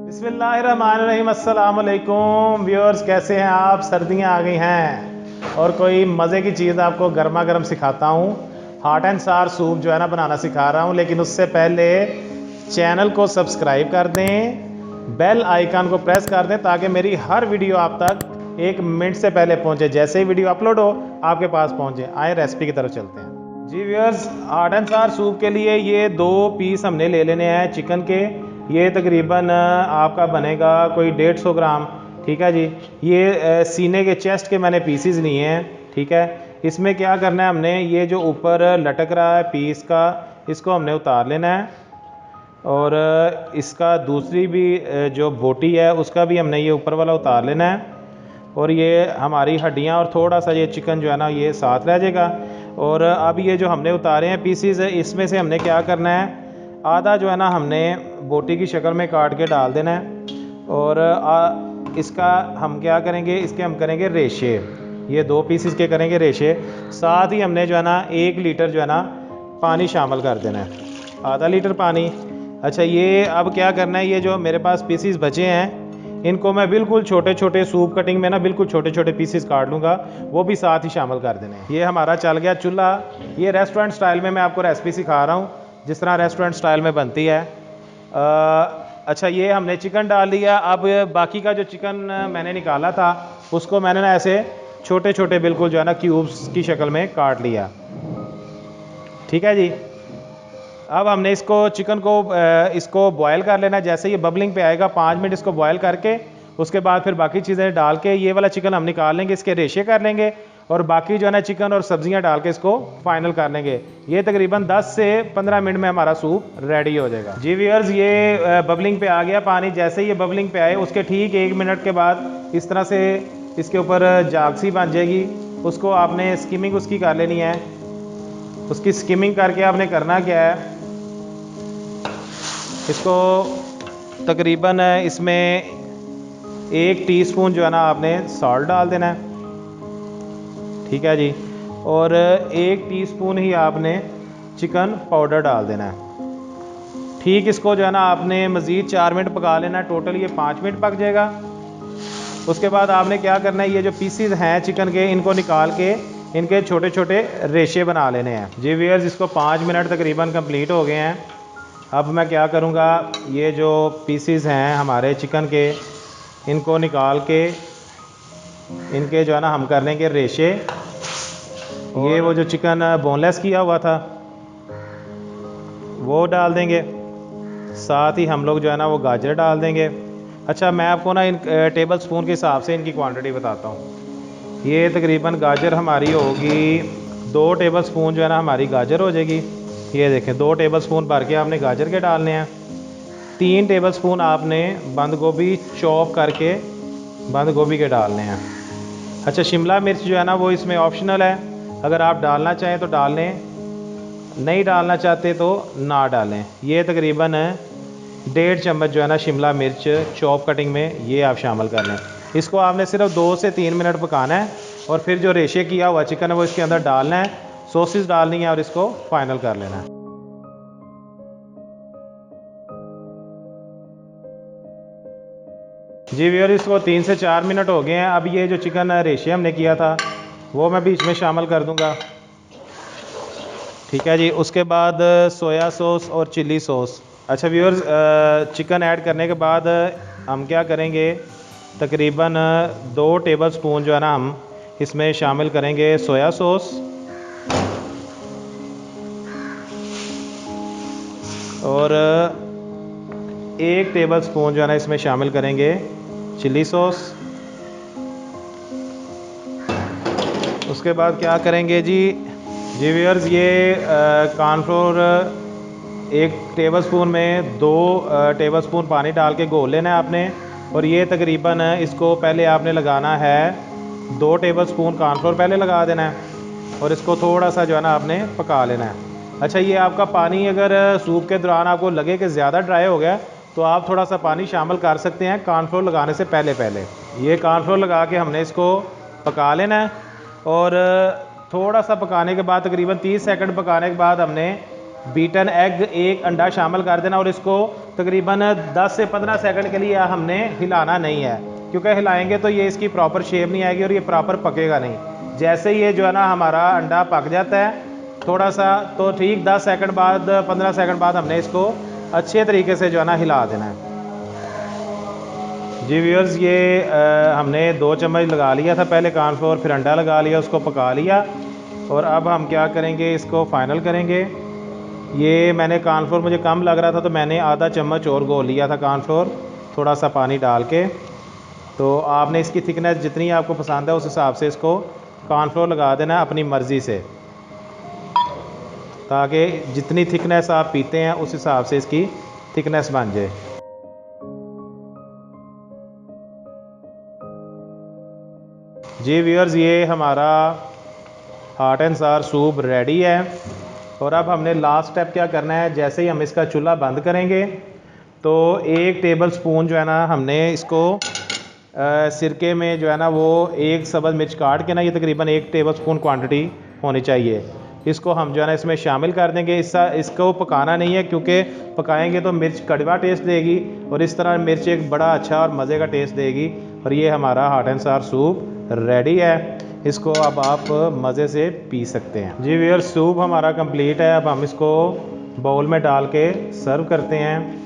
बिस्मिल्लाहिर्रहमानिर्रहीम, अस्सलाम वालेकुम व्यूअर्स, कैसे हैं आप। सर्दियां आ गई हैं और कोई मज़े की चीज़ आपको गर्मा गर्म सिखाता हूँ। हॉट एंड सार सूप जो है ना बनाना सिखा रहा हूँ, लेकिन उससे पहले चैनल को सब्सक्राइब कर दें, बेल आइकन को प्रेस कर दें ताकि मेरी हर वीडियो आप तक 1 मिनट से पहले पहुँचे। जैसे ही वीडियो अपलोड हो आपके पास पहुँचे। आए रेसिपी की तरफ चलते हैं। जी viewers, hot and sour soup के लिए ये 2 पीस हमने ले लेने हैं चिकन के। ये तकरीबन आपका बनेगा कोई 150 ग्राम। ठीक है जी। ये सीने के चेस्ट के मैंने पीसीज लिए हैं। ठीक है। इसमें क्या करना है, हमने ये जो ऊपर लटक रहा है पीस का, इसको हमने उतार लेना है। और इसका दूसरी भी जो बोटी है उसका भी हमने ये ऊपर वाला उतार लेना है। और ये हमारी हड्डियाँ और थोड़ा सा ये चिकन जो है ना ये साथ रह जाएगा। और अब ये जो हमने उतारे हैं पीसीज, इसमें से हमने क्या करना है, आधा जो है ना हमने बोटी की शक्ल में काट के डाल देना है। और इसका हम क्या करेंगे, इसके हम करेंगे रेशे। ये 2 पीसीस के करेंगे रेशे। साथ ही हमने जो है ना 1 लीटर जो है ना पानी शामिल कर देना है, आधा लीटर पानी। अच्छा, ये अब क्या करना है, ये जो मेरे पास पीसीस बचे हैं इनको मैं बिल्कुल छोटे छोटे सूप कटिंग में ना बिल्कुल छोटे छोटे पीसीस काट लूँगा, वो भी साथ ही शामिल कर देने हैं। ये हमारा चल गया चूल्हा। ये रेस्टोरेंट स्टाइल में मैं आपको रेसिपी सिखा रहा हूँ, जिस तरह रेस्टोरेंट स्टाइल में बनती है। अच्छा, ये हमने चिकन डाल दिया। अब बाकी का जो चिकन मैंने निकाला था उसको मैंने ना ऐसे छोटे छोटे बिल्कुल जो है ना क्यूब्स की शक्ल में काट लिया। ठीक है जी। अब हमने इसको चिकन को इसको बॉयल कर लेना। जैसे ये बबलिंग पे आएगा 5 मिनट इसको बॉयल करके उसके बाद फिर बाकी चीज़ें डाल के ये वाला चिकन हम निकाल लेंगे, इसके रेशे कर लेंगे और बाकी जो है ना चिकन और सब्जियां डाल के इसको फाइनल कर लेंगे। ये तकरीबन 10 से 15 मिनट में हमारा सूप रेडी हो जाएगा। जी व्यूअर्स, ये बबलिंग पे आ गया पानी। जैसे ये बबलिंग पे आए उसके ठीक 1 मिनट के बाद इस तरह से इसके ऊपर जागसी बन जाएगी। उसको आपने स्किमिंग उसकी कर लेनी है। उसकी स्किमिंग करके आपने करना क्या है, इसको तकरीबन इसमें 1 टीस्पून जो है ना आपने सॉल्ट डाल देना है। ठीक है जी। और 1 टीस्पून ही आपने चिकन पाउडर डाल देना है। ठीक, इसको जो है ना आपने मज़ीद 4 मिनट पका लेना है। टोटल ये 5 मिनट पक जाएगा। उसके बाद आपने क्या करना है, ये जो पीसीज हैं चिकन के इनको निकाल के इनके छोटे छोटे रेशे बना लेने हैं। जी व्यूअर्स, इसको 5 मिनट तकरीबन कंप्लीट हो गए हैं। अब मैं क्या करूँगा, ये जो पीसीज हैं हमारे चिकन के इनको निकाल के इनके जो है ना हम कर लेंगे रेशे। ये वो जो चिकन बोनलेस किया हुआ था वो डाल देंगे। साथ ही हम लोग जो है ना वो गाजर डाल देंगे। अच्छा, मैं आपको ना इन टेबल स्पून के हिसाब से इनकी क्वांटिटी बताता हूँ। ये तकरीबन गाजर हमारी होगी 2 टेबल स्पून जो है ना हमारी गाजर हो जाएगी। ये देखें, 2 टेबल स्पून भर के आपने गाजर के डालने हैं। 3 टेबल स्पून आपने बंद गोभी चॉप करके बंद गोभी के डालने हैं। अच्छा, शिमला मिर्च जो है ना वो इसमें ऑप्शनल है, अगर आप डालना चाहें तो डाल लें, नहीं डालना चाहते तो ना डालें। ये तकरीबन 1.5 चम्मच जो है ना शिमला मिर्च चॉप कटिंग में ये आप शामिल कर लें। इसको आपने सिर्फ 2 से 3 मिनट पकाना है और फिर जो रेशे किया हुआ चिकन है वो इसके अंदर डालना है, सॉसेस डालनी है और इसको फाइनल कर लेना है। जी व्यूअर, इसको 3 से 4 मिनट हो गए हैं। अब ये जो चिकन रेशे हमने किया था वो मैं बीच में शामिल कर दूंगा। ठीक है जी। उसके बाद सोया सॉस और चिली सॉस। अच्छा व्यूअर्स, चिकन ऐड करने के बाद हम क्या करेंगे, तकरीबन 2 टेबल स्पून जो है ना हम इसमें शामिल करेंगे सोया सॉस और 1 टेबल स्पून जो है ना इसमें शामिल करेंगे चिली सॉस। उसके बाद क्या करेंगे जी व्यूअर्स, ये कॉर्नफ्लोर 1 टेबल स्पून में 2 टेबल स्पून पानी डाल के घोल लेना है आपने। और ये तकरीबन इसको पहले आपने लगाना है 2 टेबल स्पून कॉर्नफ्लोर पहले लगा देना है और इसको थोड़ा सा जो है ना आपने पका लेना है। अच्छा, ये आपका पानी अगर सूप के दौरान आपको लगे कि ज़्यादा ड्राई हो गया तो आप थोड़ा सा पानी शामिल कर सकते हैं कॉर्नफ्लोर लगाने से पहले। ये कॉर्नफ्लोर लगा के हमने इसको पका लेना है और थोड़ा सा पकाने के बाद तकरीबन 30 सेकंड पकाने के बाद हमने बीटन एग, एक अंडा शामिल कर देना और इसको तकरीबन 10 से 15 सेकंड के लिए हमने हिलाना नहीं है, क्योंकि हिलाएंगे तो ये इसकी प्रॉपर शेप नहीं आएगी और ये प्रॉपर पकेगा नहीं। जैसे ये जो है ना हमारा अंडा पक जाता है थोड़ा सा, तो ठीक 10 सेकंड बाद 15 सेकंड बाद हमने इसको अच्छे तरीके से जो है ना हिला देना है। जी व्यूअर्स, ये हमने 2 चम्मच लगा लिया था पहले कॉर्नफ्लोर, फिर अंडा लगा लिया, उसको पका लिया और अब हम क्या करेंगे, इसको फाइनल करेंगे। ये मैंने कॉर्नफ्लोर मुझे कम लग रहा था तो मैंने आधा चम्मच और घोल लिया था कॉर्नफ्लोर, थोड़ा सा पानी डाल के। तो आपने इसकी थिकनेस जितनी आपको पसंद है उस हिसाब से इसको कॉर्नफ्लोर लगा देना है अपनी मर्ज़ी से, ताकि जितनी थिकनेस आप पीते हैं उस हिसाब से इसकी थिकनेस बन जाए। जी व्यूअर्स, ये हमारा hot and sour soup ready है और अब हमने लास्ट स्टेप क्या करना है, जैसे ही हम इसका चूल्हा बंद करेंगे तो 1 टेबल स्पून जो है ना हमने इसको सिरके में जो है ना वो 1 सब्ज़ मिर्च काट के ना, ये तकरीबन 1 टेबल स्पून क्वान्टिटी होनी चाहिए, इसको हम जो है ना इसमें शामिल कर देंगे। इसको पकाना नहीं है, क्योंकि पकाएंगे तो मिर्च कड़वा टेस्ट देगी और इस तरह मिर्च एक बड़ा अच्छा और मज़े का टेस्ट देगी। और ये हमारा hot and sour soup ready है, इसको अब आप मज़े से पी सकते हैं। जी व्यूअर्स, सूप हमारा कंप्लीट है, अब हम इसको बाउल में डाल के सर्व करते हैं।